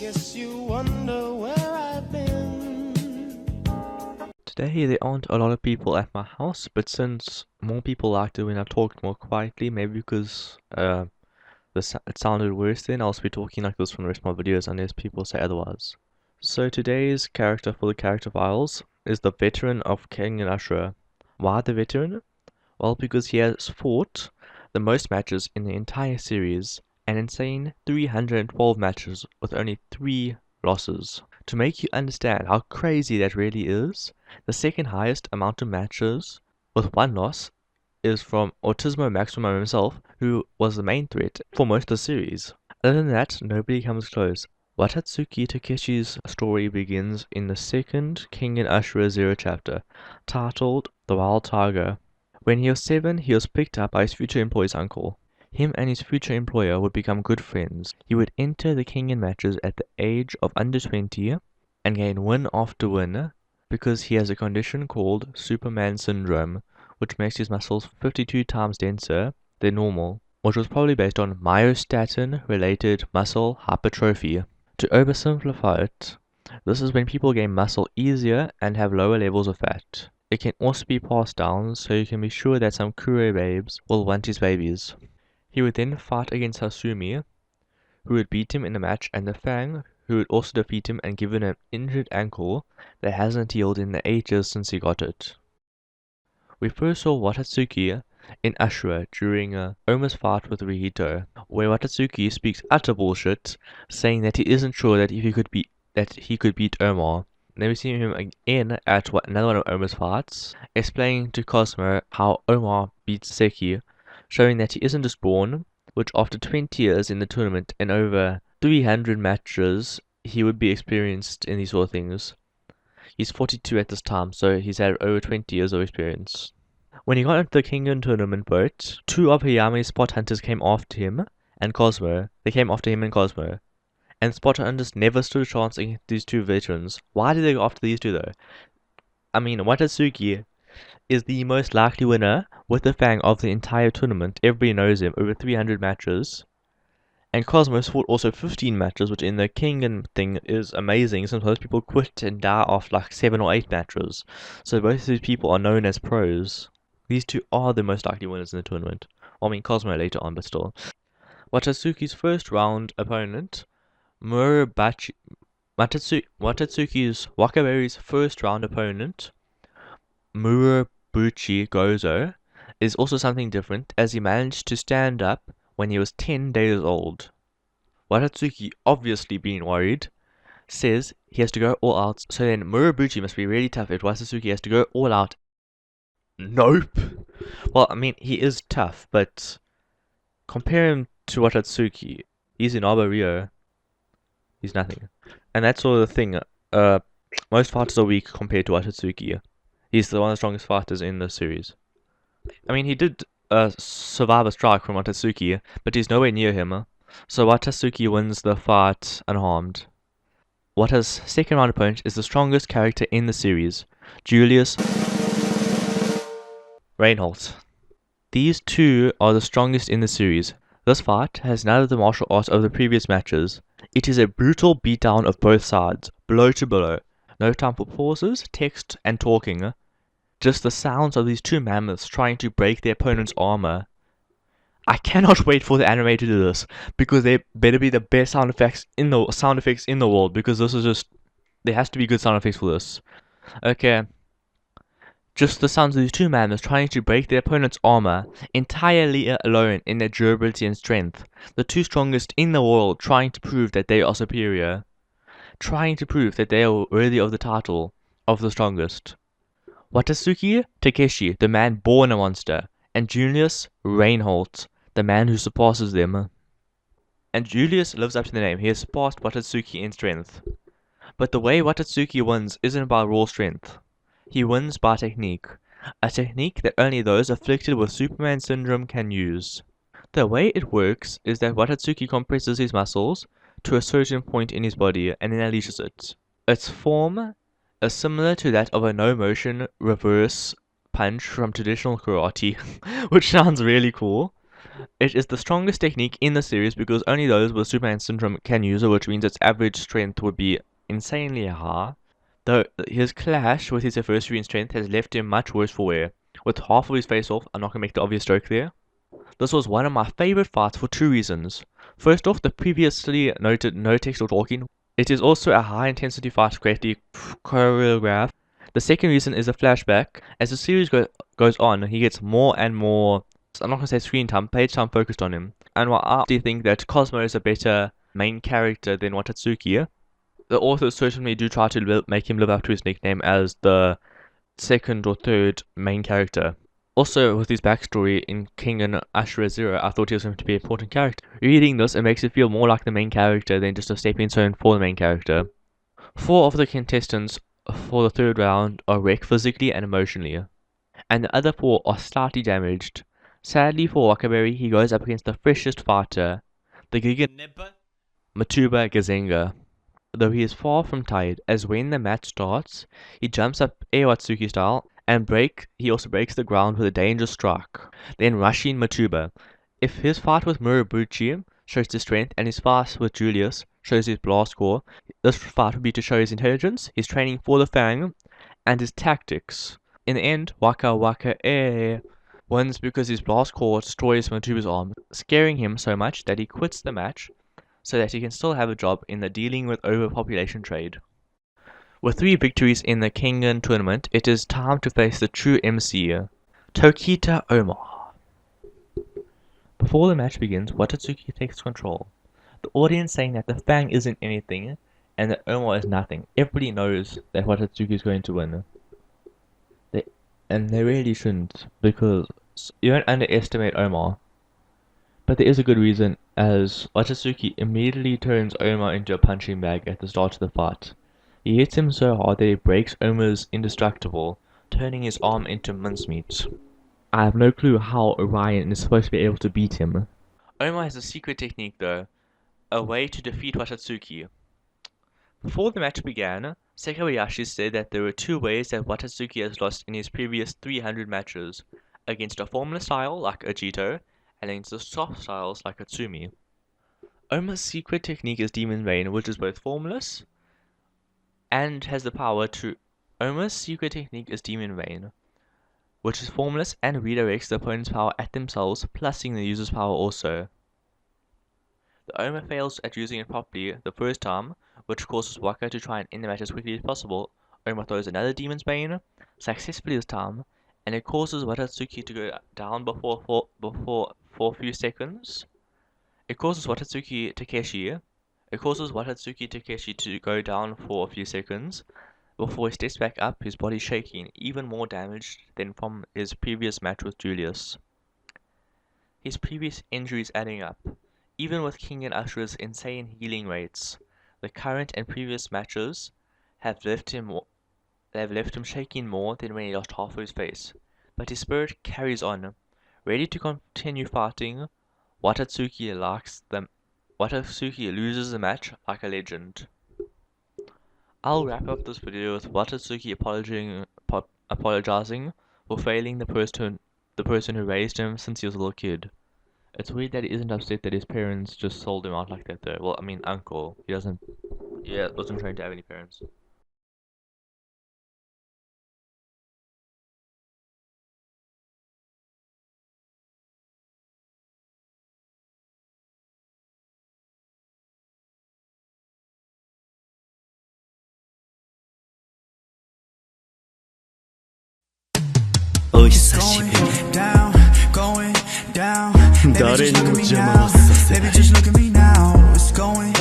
Guess you wonder where I've been. Today there aren't a lot of people at my house, but since more people liked it when I talked more quietly, maybe because it sounded worse then, I'll be talking like this from the rest of my videos unless people say otherwise. So today's character for the character files is the veteran of Kengan Ashura. Why the veteran? Well, because he has fought the most matches in the entire series, an insane 312 matches with only 3 losses. To make you understand how crazy that really is, the second highest amount of matches with 1 loss is from Autismo Maximo himself, who was the main threat for most of the series. Other than that, nobody comes close. Wakatsuki Takeshi's story begins in the second Kengan Ashura Zero chapter, titled The Wild Tiger. When he was 7, he was picked up by his future employer's uncle. Him and his future employer would become good friends. He would enter the Kengan matches at the age of under 20 and gain win after win because he has a condition called Superman Syndrome, which makes his muscles 52 times denser than normal, which was probably based on myostatin-related muscle hypertrophy. To oversimplify it, this is when people gain muscle easier and have lower levels of fat. It can also be passed down, so you can be sure that some Kure babes will want his babies. He would then fight against Hasumi, who would beat him in a match, and the Fang, who would also defeat him and give him an injured ankle that hasn't healed in the ages since he got it. We first saw Wakatsuki in Ashura during Oma's fight with Rihito, where Wakatsuki speaks utter bullshit, saying that he isn't sure that he could beat Oma. Then we see him again at another one of Oma's fights, explaining to Cosmo how Oma beats Seki, showing that he isn't just born, which after 20 years in the tournament and over 300 matches, he would be experienced in these sort of things. He's 42 at this time, so he's had over 20 years of experience. When he got into the Kengan tournament boat, 2 of Hayami's spot hunters came after him and Cosmo. They came after him and Cosmo. And spot hunters never stood a chance against these 2 veterans. Why did they go after these 2 though? I mean, Wakatsuki is the most likely winner with the Fang of the entire tournament. Everybody knows him, over 300 matches. And Cosmos fought also 15 matches, which in the Kengan thing is amazing since most people quit and die after like 7 or 8 matches. So both of these people are known as pros. These 2 are the most likely winners in the tournament. Well, I mean, Cosmo later on, but still. Wakatsuki's first round opponent, Wakatsuki's Wakaberry's first round opponent, Murobuchi Guzo, is also something different, as he managed to stand up when he was 10 days old. Wakatsuki, obviously being worried, says he has to go all out, so then Murobuchi must be really tough if Wakatsuki has to go all out. Nope! Well, I mean, he is tough, but compare him to Wakatsuki. He's in Rio. He's nothing. And that's sort of the thing. Most fighters are weak compared to Wakatsuki. He's one of the strongest fighters in the series. I mean, he did survive a strike from Wakatsuki, but he's nowhere near him. So Wakatsuki wins the fight unharmed. Wata's second round opponent is the strongest character in the series, Juluis Reinhold. These 2 are the strongest in the series. This fight has none of the martial arts of the previous matches. It is a brutal beatdown of both sides, blow to blow. No time for pauses, text, and talking. Just the sounds of these 2 mammoths trying to break their opponent's armor. I cannot wait for the anime to do this, because they better be the best sound effects in the world, because this is just, there has to be good sound effects for this. Okay. Just the sounds of these 2 mammoths trying to break their opponent's armor, entirely alone in their durability and strength. The 2 strongest in the world trying to prove that they are superior. Trying to prove that they are worthy of the title of the strongest. Wakatsuki Takeshi, the man born a monster, and Juluis Reinhold, the man who surpasses them. And Juluis lives up to the name. He has surpassed Wakatsuki in strength. But the way Wakatsuki wins isn't by raw strength. He wins by technique. A technique that only those afflicted with Superman Syndrome can use. The way it works is that Wakatsuki compresses his muscles to a certain point in his body and then unleashes it. Its form is similar to that of a no-motion reverse punch from traditional karate, which sounds really cool. It is the strongest technique in the series because only those with Superman syndrome can use it, which means its average strength would be insanely high. Though his clash with his adversary in strength has left him much worse for wear. With half of his face off, I'm not going to make the obvious joke there. This was one of my favorite fights for two reasons. First off, the previously noted no text or talking. It is also a high intensity fight, greatly choreographed. The second reason is a flashback. As the series goes on, he gets more and more, I'm not going to say screen time, page time focused on him. And while I do think that Cosmo is a better main character than Wakatsuki, the authors certainly do try to make him live up to his nickname as the second or third main character. Also, with his backstory in Kengan Ashura 0, I thought he was going to be an important character. Reading this, it makes it feel more like the main character than just a stepping stone for the main character. 4 of the contestants for the third round are wrecked physically and emotionally, and the other 4 are slightly damaged. Sadly for Wakaberry, he goes up against the freshest fighter, the Mutuba Gizenga. Though he is far from tired, as when the match starts, he jumps up Watsuki style, and he also breaks the ground with a dangerous strike, then rushing Mutuba. If his fight with Murobuchi shows his strength, and his fight with Julius shows his blast core, this fight would be to show his intelligence, his training for the Fang, and his tactics. In the end, Waka wins because his blast core destroys Mutuba's arm, scaring him so much that he quits the match, so that he can still have a job in the dealing with overpopulation trade. With 3 victories in the Kengan tournament, it is time to face the true MC, Tokita Omar. Before the match begins, Wakatsuki takes control, the audience saying that the Fang isn't anything and that Omar is nothing. Everybody knows that Wakatsuki is going to win. They really shouldn't, because you don't underestimate Omar. But there is a good reason, as Wakatsuki immediately turns Omar into a punching bag at the start of the fight. He hits him so hard that he breaks Omar's indestructible, turning his arm into mincemeat. I have no clue how Orion is supposed to be able to beat him. Omar has a secret technique though, a way to defeat Wakatsuki. Before the match began, Sakabayashi said that there were 2 ways that Wakatsuki has lost in his previous 300 matches, against a formless style like Ajito, and against the soft styles like Atsumi. Omar's secret technique is Demon Rain, which is both formless and has the power to... Omar's secret technique is Demon Rain, which is formless and redirects the opponent's power at themselves, plusing the user's power also. The Omar fails at using it properly the first time, which causes Waka to try and end the match as quickly as possible. Omar throws another Demon's Bane, successfully this time, and it causes Wakatsuki to go down for a few seconds. It causes Wakatsuki Takeshi to go down for a few seconds before he steps back up, his body shaking, even more damaged than from his previous match with Julius. His previous injuries adding up. Even with Kengan Ashura's insane healing rates, the current and previous matches have left him shaking more than when he lost half of his face. But his spirit carries on, ready to continue fighting. Wakatsuki loses the match like a legend. I'll wrap up this video with Wakatsuki apologizing for failing the person who raised him since he was a little kid. It's weird that he isn't upset that his parents just sold him out like that though. Well, I mean uncle. He wasn't trying to have any parents. Going down. Baby, just look at me now. Baby, just look at me now. It's going